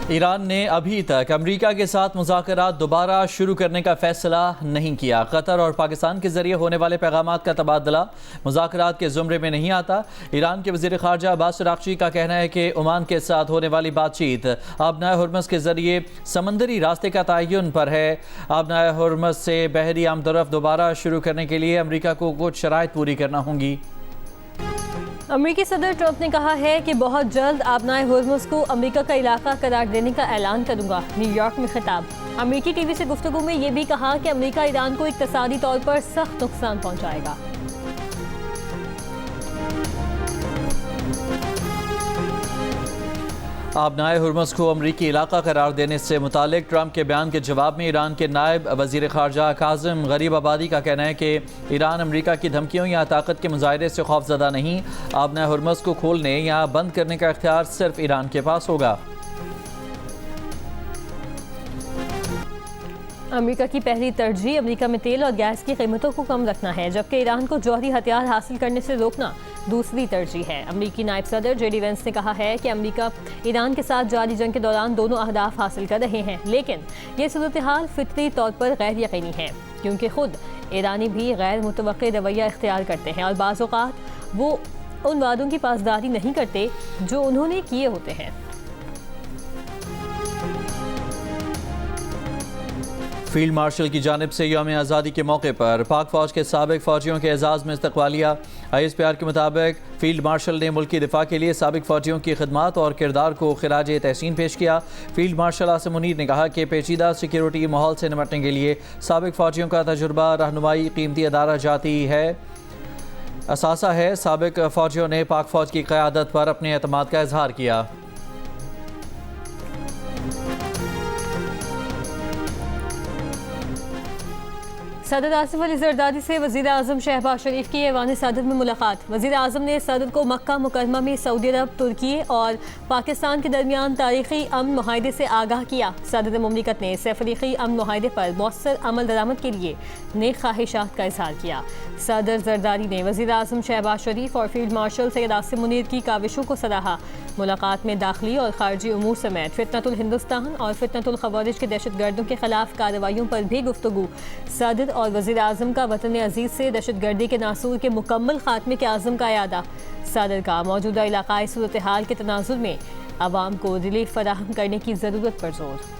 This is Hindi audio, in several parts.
ईरान ने अभी तक अमेरिका के साथ मुज़ाकरात दोबारा शुरू करने का फैसला नहीं किया। कतर और पाकिस्तान के जरिए होने वाले पैगामात का तबादला मुज़ाकरात के ज़ुमरे में नहीं आता। ईरान के वज़ीर ख़ारजा अब्बास अराग़ची का कहना है कि ओमान के साथ होने वाली बातचीत आबनाए हुर्मुज़ के जरिए समंदरी रास्ते का तयन पर है। आबनाए हुर्मुज़ से बहरी आमदोरफ़्त दोबारा शुरू करने के लिए अमेरिका को कुछ शराइत पूरी करना होंगी। अमेरिकी सदर ट्रंप ने कहा है कि बहुत जल्द आबनाए हुर्मुज़ को अमेरिका का इलाका करार देने का ऐलान करूंगा। न्यूयॉर्क में खिताब। अमेरिकी टीवी से गुफ्तगू में ये भी कहा कि अमेरिका ईरान को इक़्तिसादी तौर पर सख्त नुकसान पहुंचाएगा। आबनाए हुर्मुज़ को अमरीकी इलाका करार देने से मुतालिक ट्रंप के बयान के जवाब में ईरान के नायब वज़ीर ख़ारजा काज़िम गरीब आबादी का कहना है कि ईरान अमरीका की धमकियों या ताकत के मुजाहरे से खौफज़दा नहीं। आबनाए हुर्मुज़ को खोलने या बंद करने का इख्तियार सिर्फ ईरान के पास होगा। अमेरिका की पहली तरजीह अमेरिका में तेल और गैस की कीमतों को कम रखना है, जबकि ईरान को जौहरी हथियार हासिल करने से रोकना दूसरी तरजीह है। अमेरिकी नायब सदर जेडी वेंस ने कहा है कि अमेरिका ईरान के साथ जारी जंग के दौरान दोनों अहदाफ हासिल कर रहे हैं, लेकिन ये सूरत हाल फितरी तौर पर गैर यकीनी है, क्योंकि खुद ईरानी भी गैर मुतवक्किल रवैया इख्तियार करते हैं और बाज़ औक़ात वो उन वादों की पासदारी नहीं करते जो उन्होंने किए होते हैं। फील्ड मार्शल की जानिब से यौम आज़ादी के मौके पर पाक फ़ौज के साबिक फ़ौजियों के एजाज़ में इस्तक़बालिया। ISPR के मुताबिक फील्ड मार्शल ने मुल्क की दिफा के लिए साबिक फ़ौजियों की खिदमात और किरदार को खिराज तहसीन पेश किया। फील्ड मार्शल आसिम मुनीर ने कहा कि पेचीदा सिक्योरिटी माहौल से निपटने के लिए साबिक फ़ौजियों का तजुर्बा रहनुमाई कीमती अदारा जाती है असासा है। साबिक फ़ौजियों ने पाक फ़ौज की क़यादत पर अपने एतमाद का इजहार किया। सदर आसिफ अली जरदारी से वज़ीर आज़म शहबाज शरीफ की ऐवान सदर में मुलाकात। वज़ीर आज़म ने सदर को मक्का मुकरमा में सऊदी अरब, तुर्की और पाकिस्तान के दरमियान तारीखी अमन मुआहदे से आगाह किया। सदर मुमलिकत ने सफ़रीकी अमन मुआहदे पर मौसर अमल दरामद के लिए नेक ख्वाहिशात का इजहार किया। सदर जरदारी ने वज़ीर आज़म शहबाज शरीफ और फील्ड मार्शल सैयद आसिम मुनीर की काविशों को सराहा। मुलाकात में दाखिली और खारजी उमूर समेत फितनतुल हिंदुस्तान और फितनतुल खवारिज के दहशत गर्दों के खिलाफ कार्रवाइयों पर भी गुफ्तगू। सदर और वज़ीर आज़म का वतन अजीज़ से दहशत गर्दी के नासूर के मुकम्मल खात्मे के आज़म का यादा। सदर का मौजूदा इलाकाई सूरत हाल के तनाजुर में आवाम को रिलीफ फराहम करने की ज़रूरत पर जोर।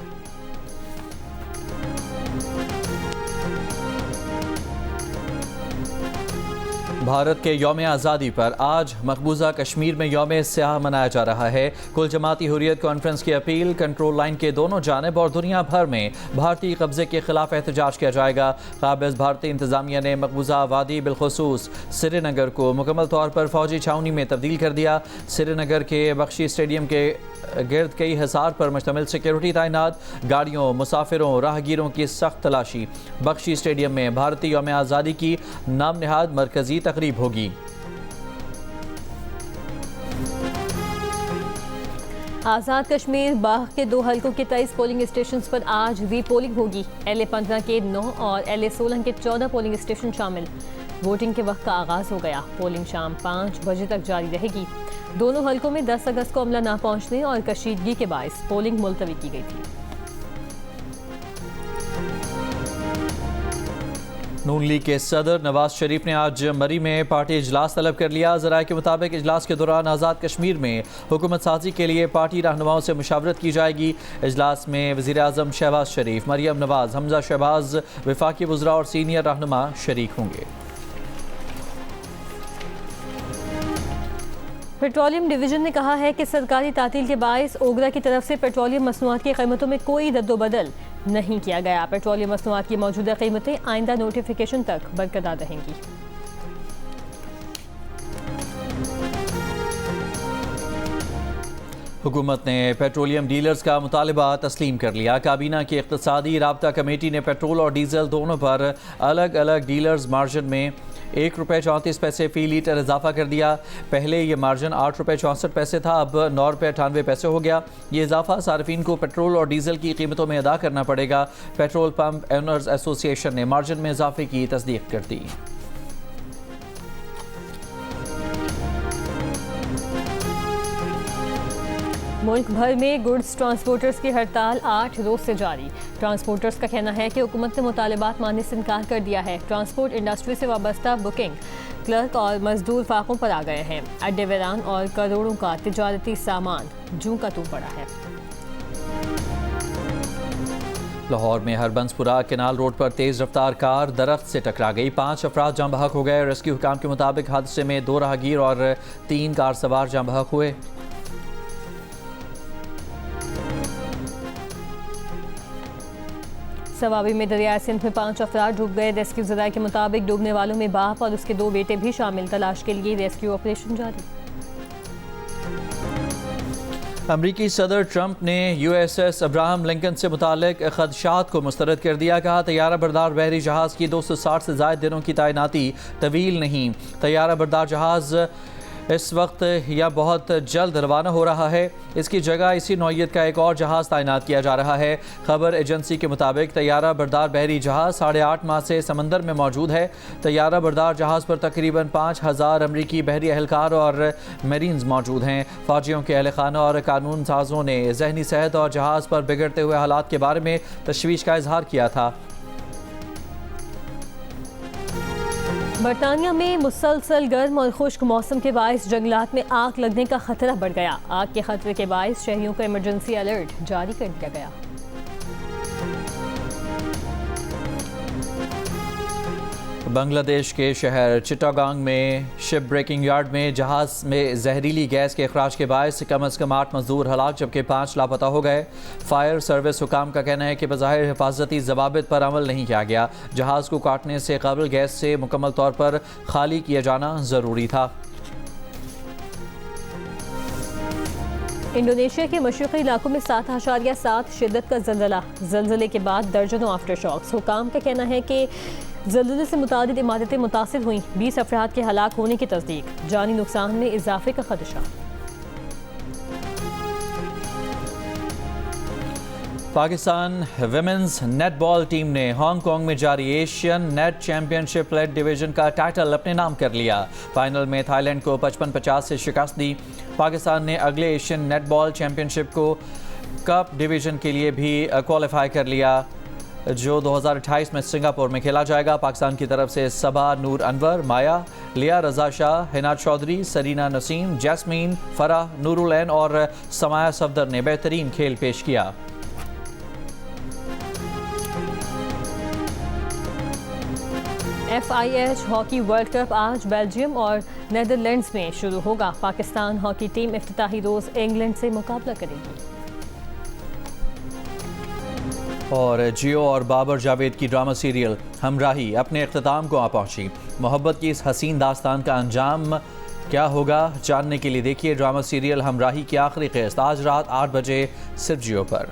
भारत के यौम आज़ादी पर आज मकबूजा कश्मीर में यौम स्याह मनाया जा रहा है। कुल जमाती हुर्रियत कॉन्फ्रेंस की अपील, कंट्रोल लाइन के दोनों जानिब और दुनिया भर में भारतीय कब्जे के खिलाफ एहतजाज किया जाएगा। काबिज़ भारतीय इंतज़ामिया ने मकबूजा वादी बिलखुसूस श्रीनगर को मुकम्मल तौर पर फौजी छावनी में तब्दील कर दिया। श्रीनगर के बख्शी स्टेडियम के गिर्द कई हिसार पर मुश्तमिल सिक्योरिटी तैनात, गाड़ियों, मुसाफिरों, राहगीरों की सख्त तलाशी। बख्शी स्टेडियम में भारतीय यौम आज़ादी की नाम नहाद मरकजी तकरीब होगी। आज़ाद कश्मीर बाग के 2 हलकों के 23 पोलिंग स्टेशन पर आज री पोलिंग होगी। LA-15 के 9 और LA-16 के 14 पोलिंग स्टेशन शामिल। वोटिंग के वक्त का आगाज़ हो गया। पोलिंग शाम 5 बजे तक जारी रहेगी। दोनों हलकों में 10 अगस्त को अमला ना पहुंचने और कशीदगी के बायस पोलिंग मुलतवी की गई थी। नून लीग के सदर नवाज शरीफ ने आज मरी में पार्टी इजलास तलब कर लिया। ज़राए के मुताबिक इजलास के दौरान आज़ाद कश्मीर में हुकूमत साजी के लिए पार्टी रहनुमाओं से मुशावरत की जाएगी। इजलास में वज़ीर आज़म शहबाज शरीफ, मरियम नवाज, हमजा शहबाज, वफाकी वज़रा और सीनियर रहनुमा शरीक होंगे। पेट्रोलियम डिवीजन ने कहा है कि सरकारी तातील के बायस ओगरा की तरफ से पेट्रोलियम मसनूआत की कीमतों में कोई रद्दोबदल नहीं किया गया। पेट्रोलियम मसनूआत की मौजूदा कीमतें आइंदा नोटिफिकेशन तक बरकरार रहेंगी। हुकूमत ने पेट्रोलियम डीलर्स का मुतालबा तस्लीम कर लिया। काबीना की इक़्तिसादी राब्ता कमेटी ने पेट्रोल और डीजल दोनों पर अलग अलग डीलर्स मार्जिन में ₹1.34 फ़ी लीटर इजाफा कर दिया। पहले ये मार्जिन ₹8.64 था, अब ₹9.98 हो गया। ये इजाफा सार्फिन को पेट्रोल और डीजल की कीमतों में अदा करना पड़ेगा। पेट्रोल पंप ओनर्स एसोसिएशन ने मार्जिन में इजाफे की तस्दीक कर दी। मुल्क भर में गुड्स ट्रांसपोर्टर्स की हड़ताल 8 रोज से जारी। ट्रांसपोर्टर्स का कहना है कि हुकूमत ने मुतालबात मानने से इनकार कर दिया है। ट्रांसपोर्ट इंडस्ट्री से वाबस्ता बुकिंग क्लर्क और मजदूर फाकों पर आ गए हैं। अड्डे वीरान और करोड़ों का तिजारती सामान जूं का तू पड़ा है। लाहौर में हरबंसपुरा केनाल रोड पर तेज रफ्तार कार दरख्त से टकरा गई। 5 अफराद जाँ बहक हो गए। रेस्क्यू हुकाम के मुताबिक हादसे में 2 राहगीर और 3 कार सवार जाँ बहक हुए। सवाबी में दरिया सिंध में 5 अफराद डूब गए। रेस्क्यू ज़राए के मुताबिक डूबने वालों में बाप और उसके 2 बेटे भी शामिल। तलाश के लिए रेस्क्यू ऑपरेशन जारी। अमरीकी सदर ट्रंप ने USS अब्राहम लिंकन से मुतालिक खदशात को मुस्तरद कर दिया। कहा तैयारा बरदार बहरी जहाज़ की 260 से ज़ायद दिनों की तैनाती तवील नहीं। तैयारा बरदार जहाज़ इस वक्त या बहुत जल्द रवाना हो रहा है। इसकी जगह इसी नौइयत का एक और जहाज़ तैनात किया जा रहा है। खबर एजेंसी के मुताबिक तैयारा बरदार बहरी जहाज़ 8.5 माह से समंदर में मौजूद है। तैयारा बरदार जहाज़ पर तकरीबन 5000 अमरीकी बहरी एहलकार और मरीन्स मौजूद हैं। फ़ौजियों के अहल खाना और कानून साजों ने जहनी सेहत और जहाज़ पर बिगड़ते हुए हालात के बारे में तशवीश का इजहार किया था। बरतानिया में मुसलसल गर्म और खुश्क मौसम के बायस जंगलात में आग लगने का खतरा बढ़ गया। आग के खतरे के बायस शहरियों को इमरजेंसी अलर्ट जारी कर दिया गया। बांग्लादेश के शहर चिटागांग में शिप ब्रेकिंग यार्ड में जहाज़ में जहरीली गैस के अखराज के बायस कम से कम 8 मजदूर हलाक जबकि 5 लापता हो गए। फायर सर्विस हुकाम का कहना है कि बज़ाहिर हिफाजती जवाबित पर अमल नहीं किया गया। जहाज़ को काटने से कबल गैस से मुकम्मल तौर पर खाली किया जाना ज़रूरी था। इंडोनेशिया के मशरक़ी इलाकों में 7.7 शिद्दत का ज़लज़ला। ज़लज़ले के बाद दर्जनों आफ्टर शॉक्स। हुकाम का कहना है कि ज़लज़ले से मुतादिद इमारतें मुतासिर हुई। 20 अफराद के हलाक होने की तस्दीक। जानी नुकसान में इजाफे का खदशा। पाकिस्तान विमेंस नेटबॉल टीम ने हांगकांग में जारी Asian net championship lead division का टाइटल अपने नाम कर लिया। फाइनल में थाईलैंड को 55-50 से शिकस्त दी। पाकिस्तान ने अगले एशियन नेटबॉल चैंपियनशिप को कप डिवीज़न के लिए भी क्वालिफाई कर लिया जो 2028 में सिंगापुर में खेला जाएगा। पाकिस्तान की तरफ से सबा नूर अनवर, माया, लिया रजा शाह, हिना चौधरी, सरीना नसीम, जैस्मीन, फराह, नूरुल ऐन और समाया सफदर ने बेहतरीन खेल पेश किया। FIH हॉकी वर्ल्ड कप आज बेल्जियम और नेदरलैंड्स में शुरू होगा। पाकिस्तान हॉकी टीम इफ्तिताही रोज़ इंग्लैंड से मुकाबला करेगी। और जियो और बाबर जावेद की ड्रामा सीरियल हमराही अपने इख्तिताम को आ पहुंची। मोहब्बत की इस हसीन दास्तान का अंजाम क्या होगा जानने के लिए देखिए ड्रामा सीरियल हमराही की आखिरी किस्त आज रात 8 बजे सिर्फ जियो पर।